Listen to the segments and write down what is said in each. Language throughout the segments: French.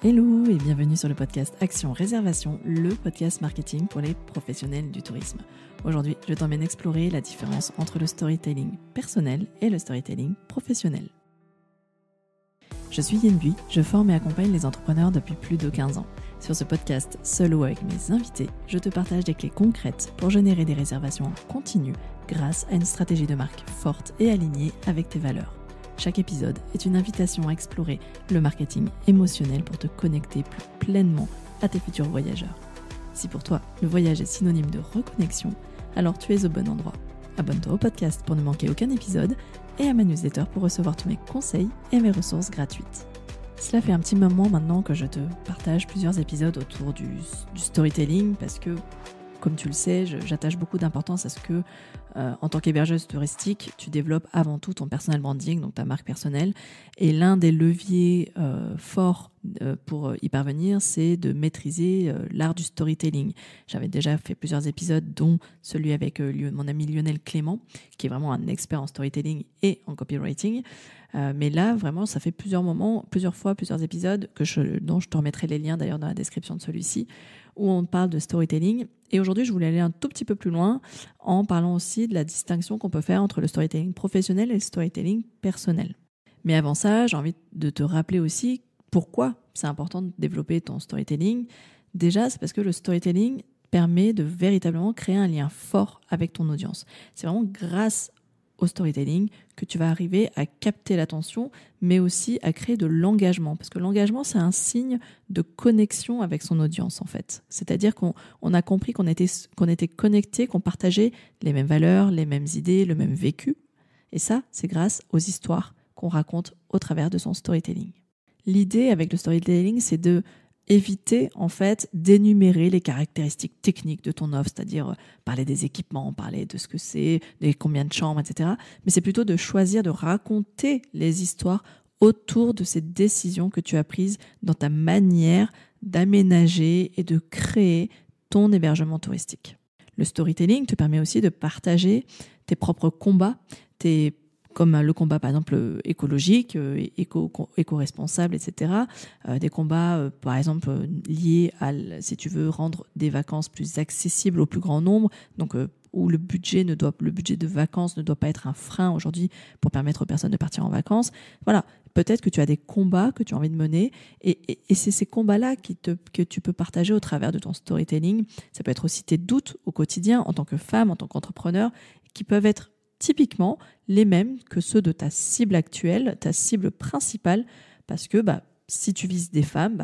Hello et bienvenue sur le podcast Action Réservation, le podcast marketing pour les professionnels du tourisme. Aujourd'hui, je t'emmène explorer la différence entre le storytelling personnel et le storytelling professionnel. Je suis Yen Bui, je forme et accompagne les entrepreneurs depuis plus de 15 ans. Sur ce podcast, seul ou avec mes invités, je te partage des clés concrètes pour générer des réservations en continu grâce à une stratégie de marque forte et alignée avec tes valeurs. Chaque épisode est une invitation à explorer le marketing émotionnel pour te connecter plus pleinement à tes futurs voyageurs. Si pour toi, le voyage est synonyme de reconnexion, alors tu es au bon endroit. Abonne-toi au podcast pour ne manquer aucun épisode et à ma newsletter pour recevoir tous mes conseils et mes ressources gratuites. Cela fait un petit moment maintenant que je te partage plusieurs épisodes autour du storytelling parce que, comme tu le sais, j'attache beaucoup d'importance à ce que, en tant qu'hébergeuse touristique, tu développes avant tout ton personal branding, donc ta marque personnelle. Et l'un des leviers forts pour y parvenir, c'est de maîtriser l'art du storytelling. J'avais déjà fait plusieurs épisodes, dont celui avec mon ami Lionel Clément, qui est vraiment un expert en storytelling et en copywriting. Mais là, vraiment, ça fait plusieurs épisodes dont je te remettrai les liens d'ailleurs dans la description de celui-ci, où on parle de storytelling. Et aujourd'hui, je voulais aller un tout petit peu plus loin en parlant aussi de la distinction qu'on peut faire entre le storytelling professionnel et le storytelling personnel. Mais avant ça, j'ai envie de te rappeler aussi pourquoi c'est important de développer ton storytelling. Déjà, c'est parce que le storytelling permet de véritablement créer un lien fort avec ton audience. C'est vraiment grâce au storytelling que tu vas arriver à capter l'attention, mais aussi à créer de l'engagement. Parce que l'engagement, c'est un signe de connexion avec son audience, en fait. C'est-à-dire qu'on a compris qu'on était connectés, qu'on partageait les mêmes valeurs, les mêmes idées, le même vécu. Et ça, c'est grâce aux histoires qu'on raconte au travers de son storytelling. L'idée avec le storytelling, c'est de éviter en fait d'énumérer les caractéristiques techniques de ton offre, c'est-à-dire parler des équipements, parler de ce que c'est, de combien de chambres, etc. Mais c'est plutôt de choisir de raconter les histoires autour de ces décisions que tu as prises dans ta manière d'aménager et de créer ton hébergement touristique. Le storytelling te permet aussi de partager tes propres combats, comme le combat par exemple écologique, éco-responsable, etc. Des combats par exemple liés à, si tu veux, rendre des vacances plus accessibles au plus grand nombre, donc où le budget de vacances ne doit pas être un frein aujourd'hui pour permettre aux personnes de partir en vacances. Voilà, peut-être que tu as des combats que tu as envie de mener et c'est ces combats-là que tu peux partager au travers de ton storytelling. Ça peut être aussi tes doutes au quotidien en tant que femme, en tant qu'entrepreneur, qui peuvent être typiquement les mêmes que ceux de ta cible actuelle, ta cible principale, parce que si tu vises des femmes,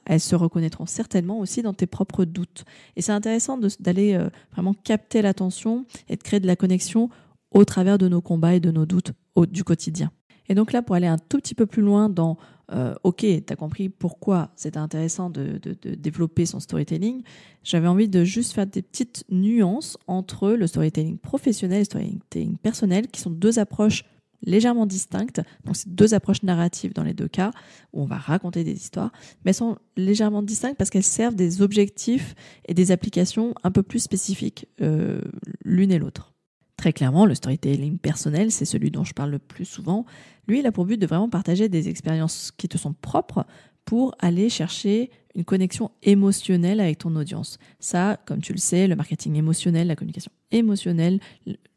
elles se reconnaîtront certainement aussi dans tes propres doutes. Et c'est intéressant d'aller vraiment capter l'attention et de créer de la connexion au travers de nos combats et de nos doutes du quotidien. Et donc là, pour aller un tout petit peu plus loin dans ok, tu as compris pourquoi c'est intéressant de développer son storytelling, j'avais envie de juste faire des petites nuances entre le storytelling professionnel et le storytelling personnel, qui sont deux approches légèrement distinctes. Donc c'est deux approches narratives dans les deux cas, où on va raconter des histoires, mais elles sont légèrement distinctes parce qu'elles servent des objectifs et des applications un peu plus spécifiques l'une et l'autre. Très clairement, le storytelling personnel, c'est celui dont je parle le plus souvent. Lui, il a pour but de vraiment partager des expériences qui te sont propres pour aller chercher une connexion émotionnelle avec ton audience. Ça, comme tu le sais, le marketing émotionnel, la communication émotionnelle,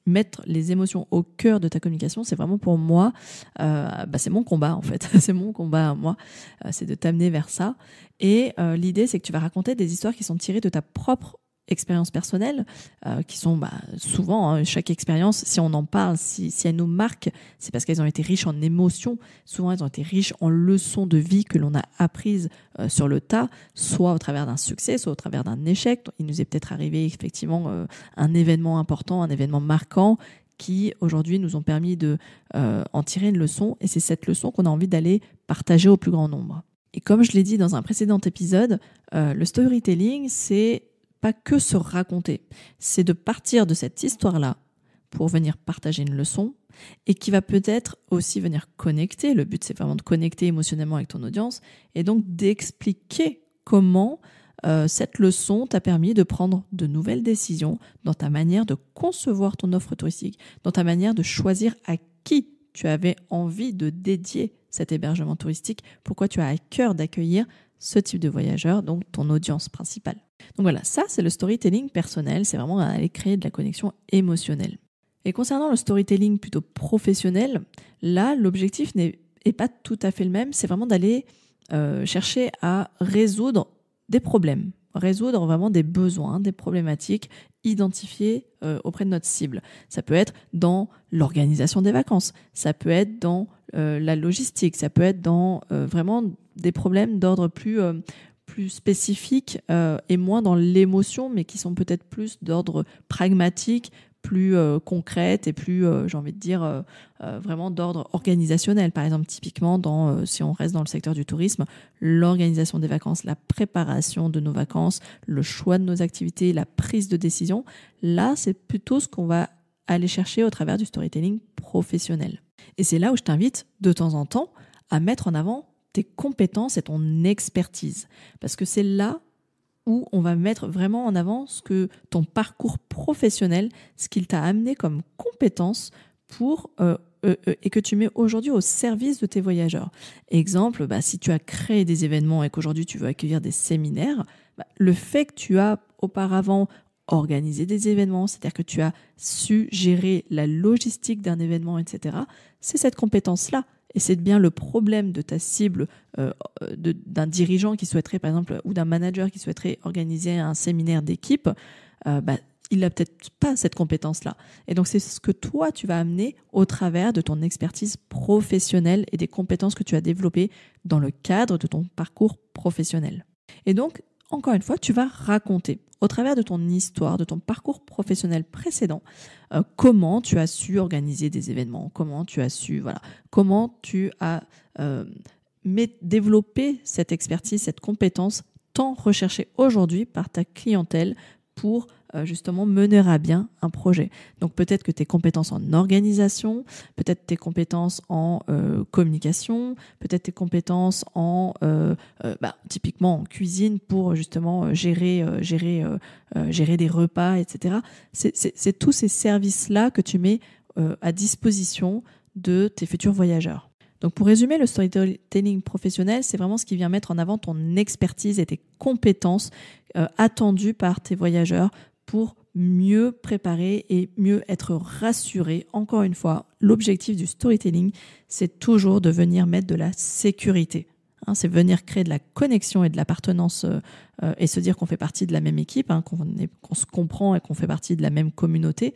mettre les émotions au cœur de ta communication, c'est vraiment pour moi, c'est mon combat en fait. C'est mon combat à moi, c'est de t'amener vers ça. Et l'idée, c'est que tu vas raconter des histoires qui sont tirées de ta propre expériences personnelles qui sont souvent, chaque expérience, si on en parle, si elles nous marquent, c'est parce qu'elles ont été riches en émotions. Souvent, elles ont été riches en leçons de vie que l'on a apprises sur le tas, soit au travers d'un succès, soit au travers d'un échec. Il nous est peut-être arrivé effectivement un événement important, un événement marquant qui aujourd'hui nous ont permis de en tirer une leçon, et c'est cette leçon qu'on a envie d'aller partager au plus grand nombre. Et comme je l'ai dit dans un précédent épisode, le storytelling, c'est pas que se raconter, c'est de partir de cette histoire-là pour venir partager une leçon et qui va peut-être aussi venir connecter. Le but, c'est vraiment de connecter émotionnellement avec ton audience et donc d'expliquer comment cette leçon t'a permis de prendre de nouvelles décisions dans ta manière de concevoir ton offre touristique, dans ta manière de choisir à qui tu avais envie de dédier cet hébergement touristique, pourquoi tu as à cœur d'accueillir ce type de voyageur, donc ton audience principale. Donc voilà, ça c'est le storytelling personnel, c'est vraiment aller créer de la connexion émotionnelle. Et concernant le storytelling plutôt professionnel, là l'objectif n'est pas tout à fait le même, c'est vraiment d'aller chercher à résoudre des problèmes, résoudre vraiment des besoins, des problématiques identifiées auprès de notre cible. Ça peut être dans l'organisation des vacances, ça peut être dans la logistique, ça peut être dans vraiment des problèmes d'ordre plus spécifiques et moins dans l'émotion, mais qui sont peut-être plus d'ordre pragmatique, plus concrètes et plus, j'ai envie de dire, vraiment d'ordre organisationnel. Par exemple, typiquement, si on reste dans le secteur du tourisme, l'organisation des vacances, la préparation de nos vacances, le choix de nos activités, la prise de décision, là, c'est plutôt ce qu'on va aller chercher au travers du storytelling professionnel. Et c'est là où je t'invite de temps en temps à mettre en avant tes compétences et ton expertise. Parce que c'est là où on va mettre vraiment en avant ce que ton parcours professionnel, ce qu'il t'a amené comme compétences et que tu mets aujourd'hui au service de tes voyageurs. Exemple, si tu as créé des événements et qu'aujourd'hui tu veux accueillir des séminaires, le fait que tu as auparavant organisé des événements, c'est-à-dire que tu as su gérer la logistique d'un événement, etc., c'est cette compétence-là. Et c'est bien le problème de ta cible, d'un dirigeant qui souhaiterait, par exemple, ou d'un manager qui souhaiterait organiser un séminaire d'équipe, il n'a peut-être pas cette compétence-là. Et donc, c'est ce que toi, tu vas amener au travers de ton expertise professionnelle et des compétences que tu as développées dans le cadre de ton parcours professionnel. Et donc, encore une fois, tu vas raconter au travers de ton histoire, de ton parcours professionnel précédent, comment tu as su organiser des événements, comment tu as développé cette expertise, cette compétence tant recherchée aujourd'hui par ta clientèle pour justement mener à bien un projet. Donc peut-être que tes compétences en organisation, peut-être tes compétences en communication, peut-être tes compétences typiquement en cuisine pour justement gérer des repas, etc. C'est tous ces services-là que tu mets à disposition de tes futurs voyageurs. Donc pour résumer, le storytelling professionnel, c'est vraiment ce qui vient mettre en avant ton expertise et tes compétences attendues par tes voyageurs pour mieux préparer et mieux être rassuré. Encore une fois, l'objectif du storytelling, c'est toujours de venir mettre de la sécurité. C'est venir créer de la connexion et de l'appartenance et se dire qu'on fait partie de la même équipe, qu'on se comprend et qu'on fait partie de la même communauté.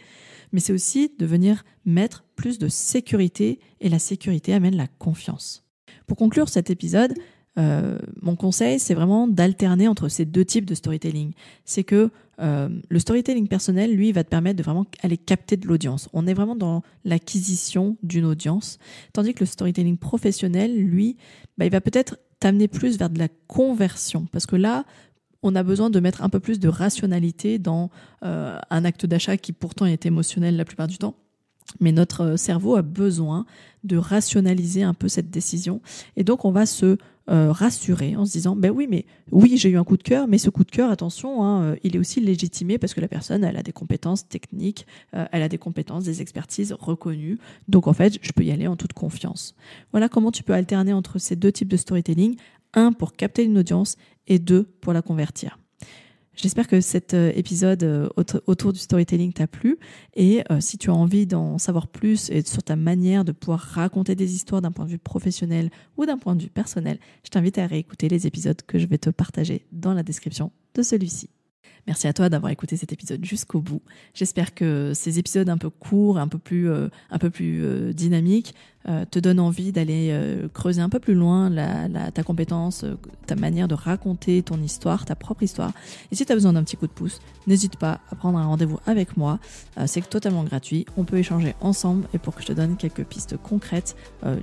Mais c'est aussi de venir mettre plus de sécurité et la sécurité amène la confiance. Pour conclure cet épisode, mon conseil, c'est vraiment d'alterner entre ces deux types de storytelling. C'est que le storytelling personnel, lui, va te permettre de vraiment aller capter de l'audience. On est vraiment dans l'acquisition d'une audience, tandis que le storytelling professionnel, lui, il va peut-être t'amener plus vers de la conversion, parce que là, on a besoin de mettre un peu plus de rationalité dans un acte d'achat qui pourtant est émotionnel la plupart du temps. Mais notre cerveau a besoin de rationaliser un peu cette décision. Et donc, on va se rassurer en se disant oui, j'ai eu un coup de cœur, mais ce coup de cœur, attention, il est aussi légitimé parce que la personne, elle a des compétences techniques, elle a des compétences, des expertises reconnues. Donc, en fait, je peux y aller en toute confiance. Voilà comment tu peux alterner entre ces deux types de storytelling. 1, pour capter une audience et 2, pour la convertir. J'espère que cet épisode autour du storytelling t'a plu et si tu as envie d'en savoir plus et sur ta manière de pouvoir raconter des histoires d'un point de vue professionnel ou d'un point de vue personnel, je t'invite à réécouter les épisodes que je vais te partager dans la description de celui-ci. Merci à toi d'avoir écouté cet épisode jusqu'au bout. J'espère que ces épisodes un peu courts, un peu plus dynamiques, te donnent envie d'aller creuser un peu plus loin ta compétence, ta manière de raconter ton histoire, ta propre histoire. Et si tu as besoin d'un petit coup de pouce, n'hésite pas à prendre un rendez-vous avec moi. C'est totalement gratuit. On peut échanger ensemble et pour que je te donne quelques pistes concrètes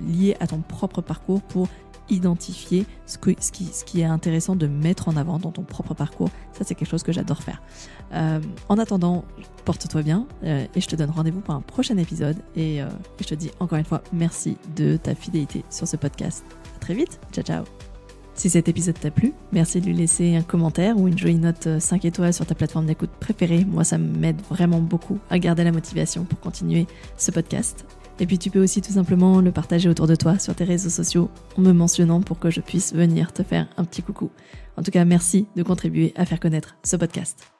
liées à ton propre parcours pour identifier ce qui est intéressant de mettre en avant dans ton propre parcours. Ça, c'est quelque chose que j'adore faire. En attendant, porte-toi bien et je te donne rendez-vous pour un prochain épisode et je te dis encore une fois merci de ta fidélité sur ce podcast. À très vite. Ciao, ciao. Si cet épisode t'a plu, merci de lui laisser un commentaire ou une jolie note 5 étoiles sur ta plateforme d'écoute préférée. Moi, ça m'aide vraiment beaucoup à garder la motivation pour continuer ce podcast. Et puis tu peux aussi tout simplement le partager autour de toi sur tes réseaux sociaux en me mentionnant pour que je puisse venir te faire un petit coucou. En tout cas, merci de contribuer à faire connaître ce podcast.